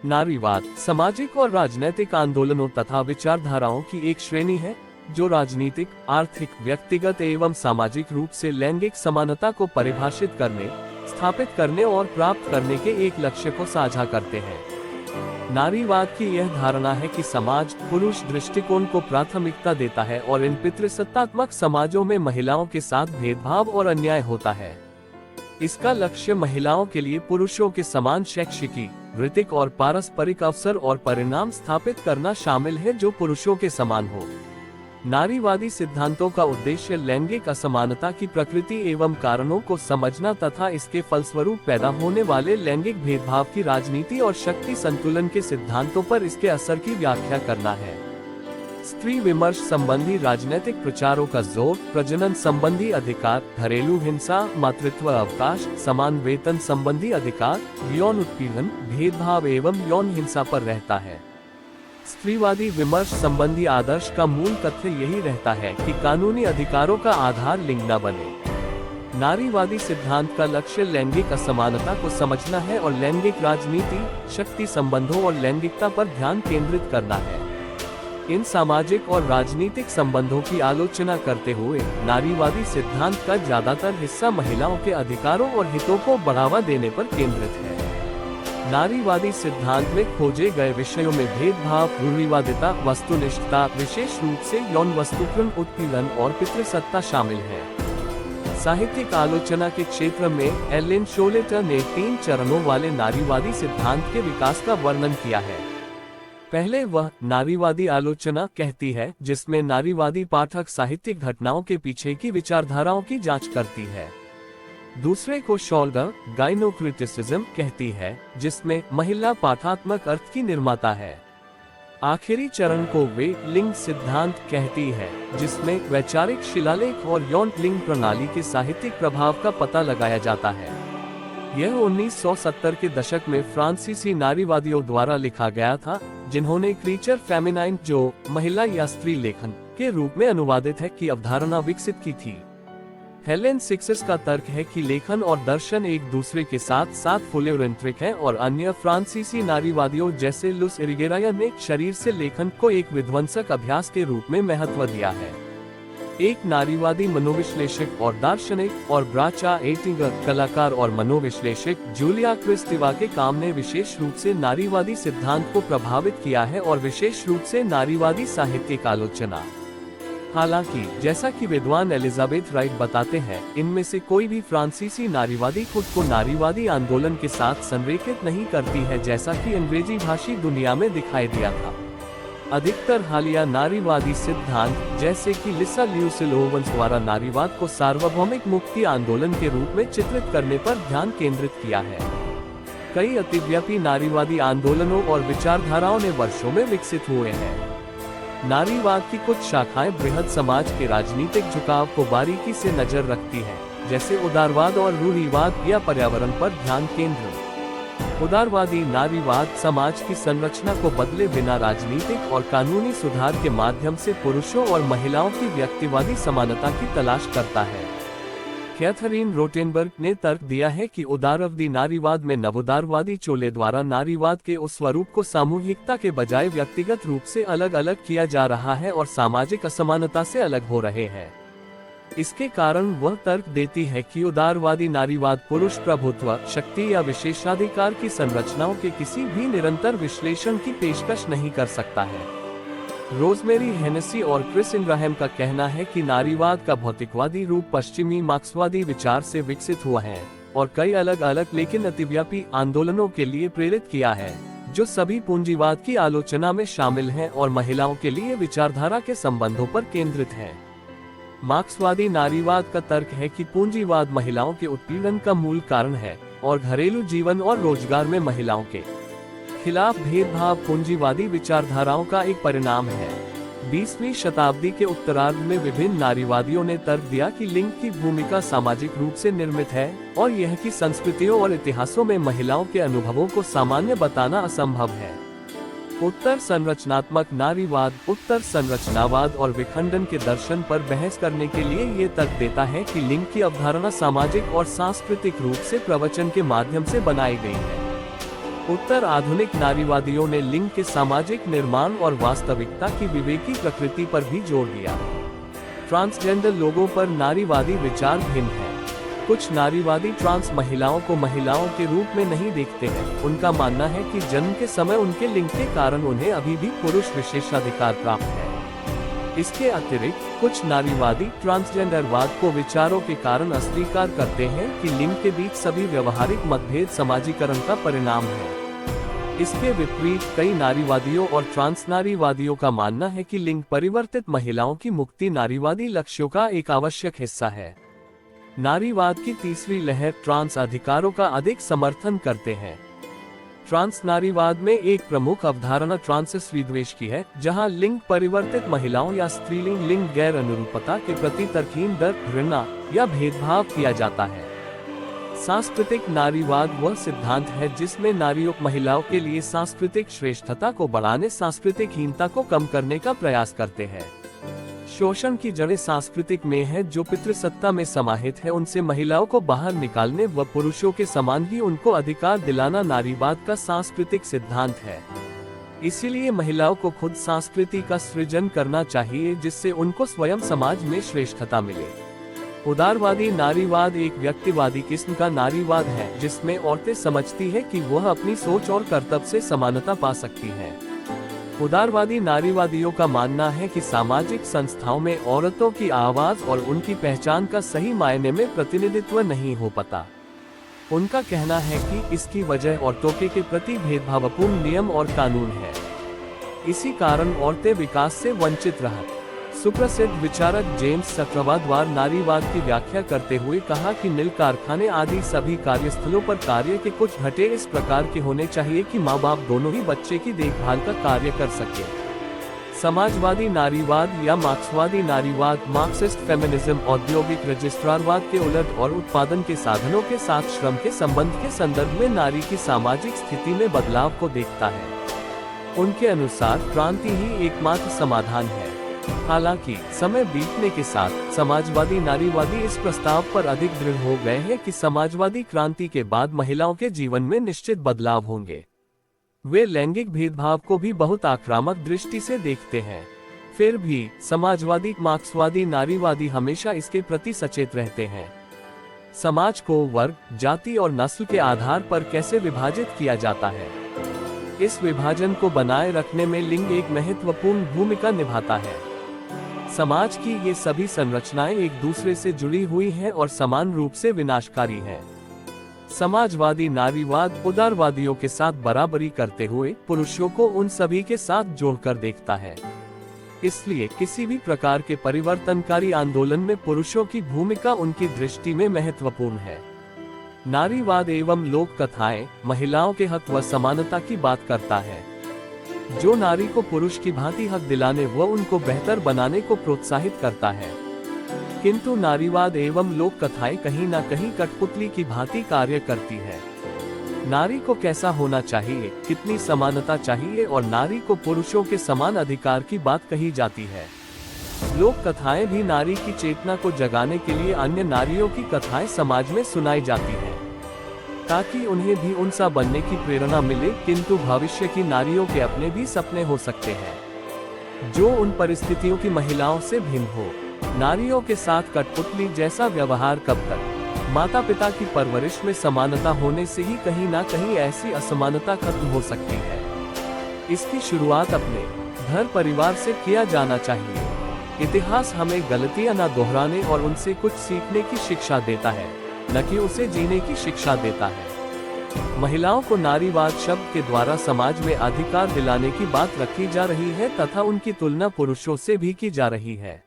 नारीवाद सामाजिक और राजनैतिक आंदोलनों तथा विचारधाराओं की एक श्रेणी है जो राजनीतिक, आर्थिक, व्यक्तिगत एवं सामाजिक रूप से लैंगिक समानता को परिभाषित करने, स्थापित करने और प्राप्त करने के एक लक्ष्य को साझा करते हैं। नारीवाद की यह धारणा है कि समाज पुरुष दृष्टिकोण को प्राथमिकता देता है और इन पितृसत्तात्मक समाजों में महिलाओं के साथ भेदभाव और अन्याय होता है। इसका लक्ष्य महिलाओं के लिए पुरुषों के समान शैक्षिकी, वृत्तिक और पारस्परिक अवसर और परिणाम स्थापित करना शामिल है जो पुरुषों के समान हो। नारीवादी सिद्धांतों का उद्देश्य लैंगिक असमानता की प्रकृति एवं कारणों को समझना तथा इसके फलस्वरूप पैदा होने वाले लैंगिक भेदभाव की राजनीति और शक्ति संतुलन के सिद्धांतों पर इसके असर की व्याख्या करना है। स्त्री विमर्श संबंधी राजनीतिक प्रचारों का जोर प्रजनन संबंधी अधिकार, घरेलू हिंसा, मातृत्व अवकाश, समान वेतन संबंधी अधिकार, यौन उत्पीड़न, भेदभाव एवं यौन हिंसा पर रहता है। स्त्रीवादी विमर्श संबंधी आदर्श का मूल तथ्य यही रहता है कि कानूनी अधिकारों का आधार लिंग न बने। नारीवादी सिद्धांत का लक्ष्य लैंगिक असमानता को समझना है और लैंगिक राजनीति, शक्ति संबंधों और लैंगिकता पर ध्यान केंद्रित करना है। इन सामाजिक और राजनीतिक संबंधों की आलोचना करते हुए नारीवादी सिद्धांत का ज्यादातर हिस्सा महिलाओं के अधिकारों और हितों को बढ़ावा देने पर केंद्रित है। नारीवादी सिद्धांत में खोजे गए विषयों में भेदभाव, रूढ़िवादिता, वस्तुनिष्ठता, विशेष रूप से यौन वस्तुपूर्ण उत्पीड़न और पितृसत्ता शामिल है। साहित्यिक आलोचना के क्षेत्र में एलेन शोलेटर ने 3 चरणों वाले नारीवादी सिद्धांत के विकास का वर्णन किया है। पहले वह नारीवादी आलोचना कहती है जिसमें नारीवादी पाठक साहित्यिक घटनाओं के पीछे की विचारधाराओं की जांच करती है। दूसरे को शॉल्गर गाइनोक्रिटिसिज्म कहती है जिसमें महिला पाठात्मक अर्थ की निर्माता है। आखिरी चरण को वे लिंग सिद्धांत कहती है जिसमें वैचारिक शिलालेख और यौन लिंग प्रणाली के साहित्यिक प्रभाव का पता लगाया जाता है। यह 1970 के दशक में फ्रांसीसी नारीवादियों द्वारा लिखा गया था जिन्होंने क्रीचर फेमिनाइन, जो महिला या स्त्री लेखन के रूप में अनुवादित है, की अवधारणा विकसित की थी। हेलेन सिक्सेस का तर्क है कि लेखन और दर्शन एक दूसरे के साथ साथ फुलेरेंट्रिक है और अन्य फ्रांसीसी नारीवादियों जैसे लुस इरिगेराया ने शरीर से लेखन को एक विध्वंसक अभ्यास के रूप में महत्व दिया है। एक नारीवादी मनोविश्लेषक और दार्शनिक और ब्राचा एटिंगर कलाकार और मनोविश्लेषक जूलिया क्रिस्टिवा के काम ने विशेष रूप से नारीवादी सिद्धांत को प्रभावित किया है और विशेष रूप से नारीवादी साहित्यिक आलोचना। हालांकि जैसा कि विद्वान एलिजाबेथ राइट बताते हैं, इनमें से कोई भी फ्रांसीसी नारीवादी खुद को नारीवादी आंदोलन के साथ संरेखित नहीं करती है जैसा कि अंग्रेजी भाषी दुनिया में दिखाई दिया था। अधिकतर हालिया नारीवादी सिद्धांत जैसे कि लिसा ल्यूसिल ओवंस द्वारा नारीवाद को सार्वभौमिक मुक्ति आंदोलन के रूप में चित्रित करने पर ध्यान केंद्रित किया है। कई अतिव्यापी नारीवादी आंदोलनों और विचारधाराओं ने वर्षों में विकसित हुए हैं। नारीवाद की कुछ शाखाएं बृहद समाज के राजनीतिक झुकाव को बारीकी से नजर रखती हैं, जैसे उदारवाद और रूढ़िवाद या पर्यावरण पर ध्यान केंद्रित। उदारवादी नारीवाद समाज की संरचना को बदले बिना राजनीतिक और कानूनी सुधार के माध्यम से पुरुषों और महिलाओं की व्यक्तिवादी समानता की तलाश करता है। कैथरीन रोटेनबर्ग ने तर्क दिया है कि उदारवादी नारीवाद में नवोदारवादी चोले द्वारा नारीवाद के उस स्वरूप को सामूहिकता के बजाय व्यक्तिगत रूप से अलग अलग किया जा रहा है और सामाजिक असमानता से अलग हो रहे हैं। इसके कारण वह तर्क देती है कि उदारवादी नारीवाद पुरुष प्रभुत्व, शक्ति या विशेषाधिकार की संरचनाओं के किसी भी निरंतर विश्लेषण की पेशकश नहीं कर सकता है। रोजमेरी हेनेसी और क्रिस इंग्राहम का कहना है कि नारीवाद का भौतिकवादी रूप पश्चिमी मार्क्सवादी विचार से विकसित हुआ है और कई अलग अलग लेकिन अतिव्यापी आंदोलनों के लिए प्रेरित किया है, जो सभी पूंजीवाद की आलोचना में शामिल हैं और महिलाओं के लिए विचारधारा के संबंधों पर केंद्रित है। मार्क्सवादी नारीवाद का तर्क है कि पूंजीवाद महिलाओं के उत्पीड़न का मूल कारण है और घरेलू जीवन और रोजगार में महिलाओं के खिलाफ भेदभाव पूंजीवादी विचारधाराओं का एक परिणाम है। 20वीं शताब्दी के उत्तरार्ध में विभिन्न नारीवादियों ने तर्क दिया कि लिंग की भूमिका सामाजिक रूप से निर्मित है और यह कि संस्कृतियों और इतिहासों में महिलाओं के अनुभवों को सामान्य बताना असंभव है। उत्तर संरचनात्मक नारीवाद उत्तर संरचनावाद और विखंडन के दर्शन पर बहस करने के लिए ये तर्क देता है कि लिंग की अवधारणा सामाजिक और सांस्कृतिक रूप से प्रवचन के माध्यम से बनाई गई है। उत्तर आधुनिक नारीवादियों ने लिंग के सामाजिक निर्माण और वास्तविकता की विवेकी प्रकृति पर भी जोर दिया। ट्रांसजेंडर लोगों पर नारीवादी विचार भिन्न है। कुछ नारीवादी ट्रांस महिलाओं को महिलाओं के रूप में नहीं देखते हैं। उनका मानना है कि जन्म के समय उनके लिंग के कारण उन्हें अभी भी पुरुष विशेषाधिकार प्राप्त है। इसके अतिरिक्त कुछ नारीवादी ट्रांसजेंडरवाद को विचारों के कारण अस्वीकार करते हैं कि लिंग के बीच सभी व्यवहारिक मतभेद समाजीकरण का परिणाम है। इसके विपरीत कई नारीवादियों और ट्रांस नारीवादियों का मानना है कि लिंग परिवर्तित महिलाओं की मुक्ति नारीवादी लक्ष्यों का एक आवश्यक हिस्सा है। नारीवाद की तीसरी लहर ट्रांस अधिकारों का अधिक समर्थन करते हैं। ट्रांस नारीवाद में एक प्रमुख अवधारणा ट्रांस विद्वेष की है, जहां लिंग परिवर्तित महिलाओं या स्त्रीलिंग लिंग गैर अनुरूपता के प्रति तरकीन दर, घृणा या भेदभाव किया जाता है। सांस्कृतिक नारीवाद वह सिद्धांत है जिसमें नारियों महिलाओं के लिए सांस्कृतिक श्रेष्ठता को बढ़ाने, सांस्कृतिक हीनता को कम करने का प्रयास करते हैं। शोषण की जड़ें सांस्कृतिक में है, जो पितृसत्ता में समाहित है, उनसे महिलाओं को बाहर निकालने व पुरुषों के समान ही उनको अधिकार दिलाना नारीवाद का सांस्कृतिक सिद्धांत है। इसीलिए महिलाओं को खुद संस्कृति का सृजन करना चाहिए, जिससे उनको स्वयं समाज में श्रेष्ठता मिले। उदारवादी नारीवाद एक व्यक्तिवादी किस्म का नारीवाद है, जिसमें औरतें समझती है कि वह अपनी सोच और कर्तव्य से समानता पा सकती हैं। उदारवादी नारीवादियों का मानना है कि सामाजिक संस्थाओं में औरतों की आवाज और उनकी पहचान का सही मायने में प्रतिनिधित्व नहीं हो पाता। उनका कहना है कि इसकी वजह औरतों के प्रति भेदभावपूर्ण नियम और कानून है। इसी कारण औरतें विकास से वंचित रह। सुप्रसिद्ध विचारक जेम्स चक्रवाद्वार नारीवाद की व्याख्या करते हुए कहा कि मिल, कारखाने आदि सभी कार्यस्थलों पर कार्य के कुछ घंटे इस प्रकार के होने चाहिए कि माँ बाप दोनों ही बच्चे की देखभाल का कार्य कर सके। समाजवादी नारीवाद या मार्क्सवादी नारीवाद, मार्क्सिस्ट फेमिनिज्म, औद्योगिक रजिस्ट्रारवाद के उलट और उत्पादन के साधनों के साथ श्रम के संबंध के संदर्भ में नारी की सामाजिक स्थिति में बदलाव को देखता है। उनके अनुसार क्रांति ही एकमात्र समाधान है। हालांकि समय बीतने के साथ समाजवादी नारीवादी इस प्रस्ताव पर अधिक दृढ़ हो गए हैं कि समाजवादी क्रांति के बाद महिलाओं के जीवन में निश्चित बदलाव होंगे। वे लैंगिक भेदभाव को भी बहुत आक्रामक दृष्टि से देखते हैं। फिर भी समाजवादी मार्क्सवादी नारीवादी हमेशा इसके प्रति सचेत रहते हैं। समाज को वर्ग, जाति और नस्ल के आधार पर कैसे विभाजित किया जाता है, इस विभाजन को बनाए रखने में लिंग एक महत्वपूर्ण भूमिका निभाता है। समाज की ये सभी संरचनाएं एक दूसरे से जुड़ी हुई हैं और समान रूप से विनाशकारी हैं। समाजवादी नारीवाद उदारवादियों के साथ बराबरी करते हुए पुरुषों को उन सभी के साथ जोड़कर देखता है। इसलिए किसी भी प्रकार के परिवर्तनकारी आंदोलन में पुरुषों की भूमिका उनकी दृष्टि में महत्वपूर्ण है। नारीवाद एवं लोक कथाएं महिलाओं के हक व समानता की बात करता है, जो नारी को पुरुष की भांति हक दिलाने व उनको बेहतर बनाने को प्रोत्साहित करता है। किंतु नारीवाद एवं लोक कथाएं कहीं न कहीं कठपुतली की भांति कार्य करती है। नारी को कैसा होना चाहिए, कितनी समानता चाहिए और नारी को पुरुषों के समान अधिकार की बात कही जाती है। लोक कथाएं भी नारी की चेतना को जगाने के लिए अन्य नारियों की कथाएं समाज में सुनाई जाती हैं, ताकि उन्हें भी उनसा बनने की प्रेरणा मिले। किंतु भविष्य की नारियों के अपने भी सपने हो सकते हैं, जो उन परिस्थितियों की महिलाओं से भिन्न हो। नारियों के साथ कठपुतली जैसा व्यवहार कब तक? माता पिता की परवरिश में समानता होने से ही कहीं ना कहीं ऐसी असमानता खत्म हो सकती है। इसकी शुरुआत अपने घर परिवार से किया जाना चाहिए। इतिहास हमें गलतियां न दोहराने और उनसे कुछ सीखने की शिक्षा देता है, न कि उसे जीने की शिक्षा देता है। महिलाओं को नारीवाद शब्द के द्वारा समाज में अधिकार दिलाने की बात रखी जा रही है तथा उनकी तुलना पुरुषों से भी की जा रही है।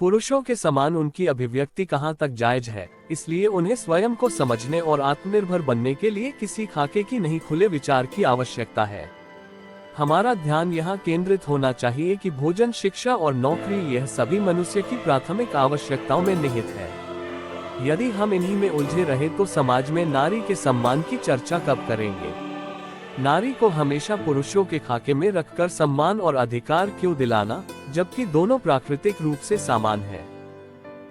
पुरुषों के समान उनकी अभिव्यक्ति कहां तक जायज है, इसलिए उन्हें स्वयं को समझने और आत्मनिर्भर बनने के लिए किसी खाके की नहीं, खुले विचार की आवश्यकता है। हमारा ध्यान यहाँ केंद्रित होना चाहिए कि भोजन, शिक्षा और नौकरी यह सभी मनुष्य की प्राथमिक आवश्यकताओं में निहित है। यदि हम इन्हीं में उलझे रहे तो समाज में नारी के सम्मान की चर्चा कब करेंगे? नारी को हमेशा पुरुषों के खाके में रखकर सम्मान और अधिकार क्यों दिलाना, जबकि दोनों प्राकृतिक रूप से समान हैं?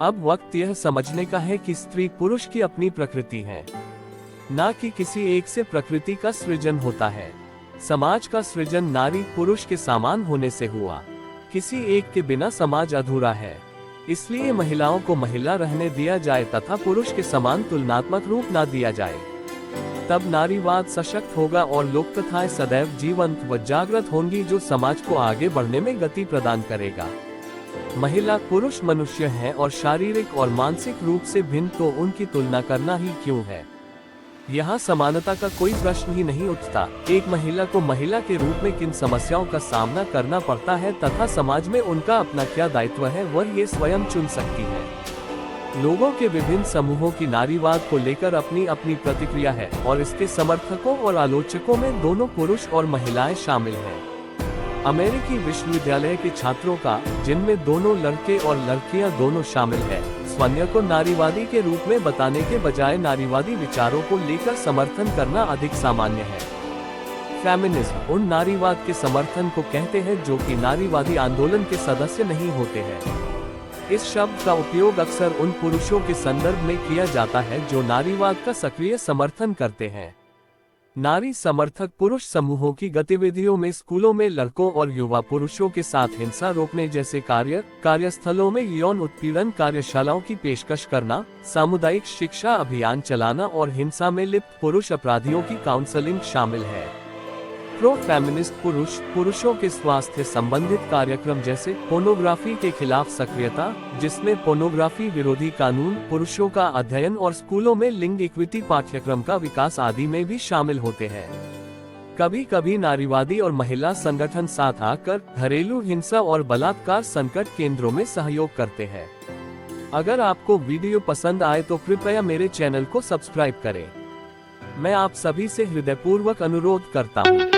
अब वक्त यह समझने का है कि स्त्री पुरुष की अपनी प्रकृति है। न कि किसी एक से प्रकृति का सृजन होता है। समाज का सृजन नारी पुरुष के समान होने से हुआ। किसी एक के बिना समाज अधूरा है। इसलिए महिलाओं को महिला रहने दिया जाए तथा पुरुष के समान तुलनात्मक रूप न दिया जाए। तब नारीवाद सशक्त होगा और लोक कथाएं सदैव जीवंत व जागृत होंगी, जो समाज को आगे बढ़ने में गति प्रदान करेगा। महिला पुरुष मनुष्य हैं और शारीरिक और मानसिक रूप से भिन्न, तो उनकी तुलना करना ही क्यों है। यहाँ समानता का कोई प्रश्न ही नहीं उठता। एक महिला को महिला के रूप में किन समस्याओं का सामना करना पड़ता है तथा समाज में उनका अपना क्या दायित्व है, वह ये स्वयं चुन सकती है। लोगों के विभिन्न समूहों की नारीवाद को लेकर अपनी अपनी प्रतिक्रिया है और इसके समर्थकों और आलोचकों में दोनों पुरुष और महिलाएं शामिल हैं। अमेरिकी विश्वविद्यालय के छात्रों का, जिनमें दोनों लड़के और लड़कियां दोनों शामिल हैं, स्वयं को नारीवादी के रूप में बताने के बजाय नारीवादी विचारों को लेकर समर्थन करना अधिक सामान्य है। फेमिनिज्म उन नारीवाद के समर्थन को कहते हैं जो कि नारीवादी आंदोलन के सदस्य नहीं होते हैं। इस शब्द का उपयोग अक्सर उन पुरुषों के संदर्भ में किया जाता है जो नारीवाद का सक्रिय समर्थन करते हैं। नारी समर्थक पुरुष समूहों की गतिविधियों में स्कूलों में लड़कों और युवा पुरुषों के साथ हिंसा रोकने जैसे कार्यस्थलों में यौन उत्पीड़न कार्यशालाओं की पेशकश करना, सामुदायिक शिक्षा अभियान चलाना और हिंसा में लिप्त पुरुष अपराधियों की काउंसलिंग शामिल है। प्रो फेमिनिस्ट पुरुषों के स्वास्थ्य संबंधित कार्यक्रम जैसे पोर्नोग्राफी के खिलाफ सक्रियता, जिसमें पोर्नोग्राफी विरोधी कानून, पुरुषों का अध्ययन और स्कूलों में लिंग इक्विटी पाठ्यक्रम का विकास आदि में भी शामिल होते हैं। कभी कभी नारीवादी और महिला संगठन साथ आकर घरेलू हिंसा और बलात्कार संकट केंद्रों में सहयोग करते हैं। अगर आपको वीडियो पसंद आए तो कृपया मेरे चैनल को सब्सक्राइब करें। मैं आप सभी से हृदयपूर्वक अनुरोध करता हूँ।